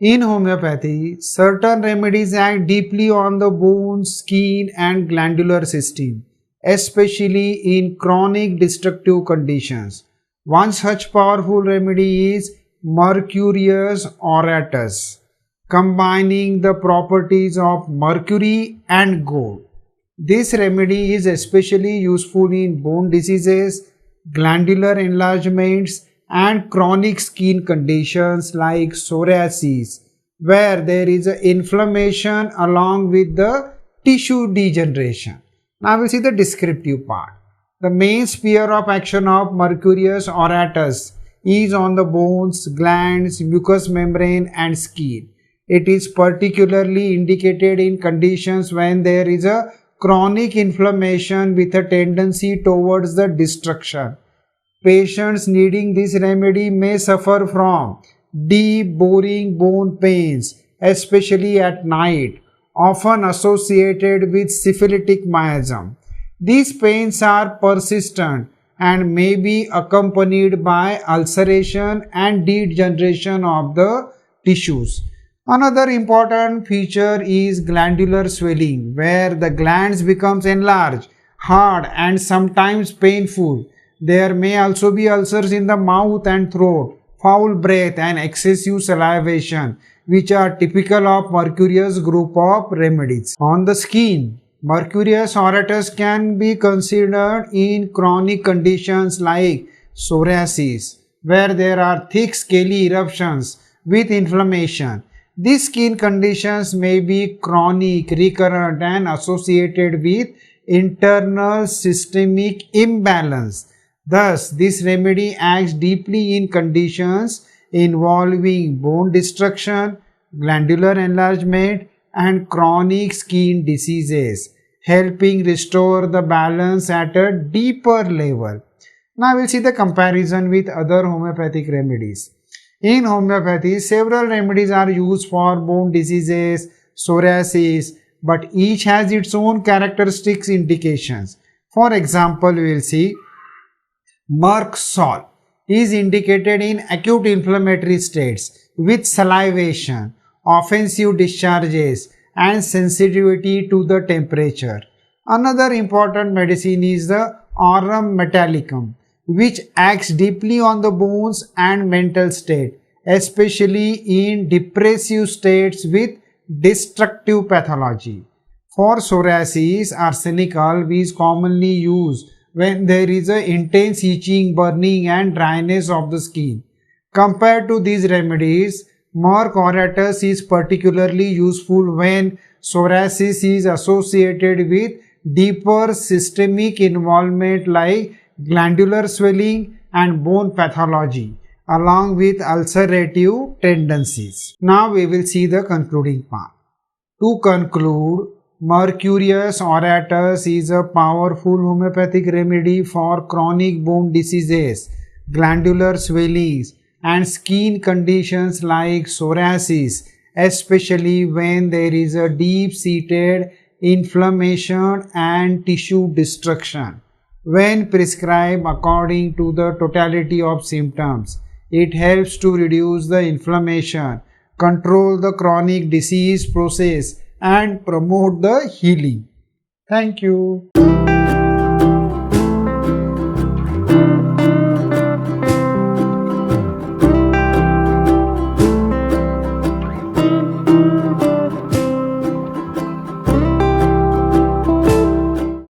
In homeopathy, certain remedies act deeply on the bone, skin and glandular system, especially in chronic destructive conditions. One such powerful remedy is Mercurius Auratus, combining the properties of mercury and gold. This remedy is especially useful in bone diseases, glandular enlargements, and chronic skin conditions like psoriasis, where there is inflammation along with the tissue degeneration. Now we'll see the descriptive part. The main sphere of action of Mercurius Auratus is on the bones, glands, mucous membrane and skin. It is particularly indicated in conditions when there is a chronic inflammation with a tendency towards the destruction. Patients needing this remedy may suffer from deep boring bone pains, especially at night, often associated with syphilitic miasm. These pains are persistent and may be accompanied by ulceration and degeneration of the tissues. Another important feature is glandular swelling, where the glands becomes enlarged, hard and sometimes painful. There may also be ulcers in the mouth and throat, foul breath and excessive salivation, which are typical of Mercurius group of remedies. On the skin, Mercurius Auratus can be considered in chronic conditions like psoriasis, where there are thick scaly eruptions with inflammation. These skin conditions may be chronic, recurrent and associated with internal systemic imbalance. Thus, this remedy acts deeply in conditions involving bone destruction, glandular enlargement and chronic skin diseases, helping restore the balance at a deeper level. Now we'll see the comparison with other homeopathic remedies. In homeopathy, several remedies are used for bone diseases, psoriasis, but each has its own characteristics indications. For example, we will see Merc salt is indicated in acute inflammatory states with salivation, offensive discharges and sensitivity to the temperature. Another important medicine is the Aurum metallicum, which acts deeply on the bones and mental state, especially in depressive states with destructive pathology. For psoriasis, arsenical is commonly used when there is a intense itching, burning and dryness of the skin. Compared to these remedies, Merc Auratus is particularly useful when psoriasis is associated with deeper systemic involvement like glandular swelling and bone pathology, along with ulcerative tendencies. Now we will see the concluding part. To conclude, Mercurius Auratus is a powerful homeopathic remedy for chronic bone diseases, glandular swellings and skin conditions like psoriasis, especially when there is a deep-seated inflammation and tissue destruction. When prescribed according to the totality of symptoms, it helps to reduce the inflammation, control the chronic disease process and promote the healing. Thank you.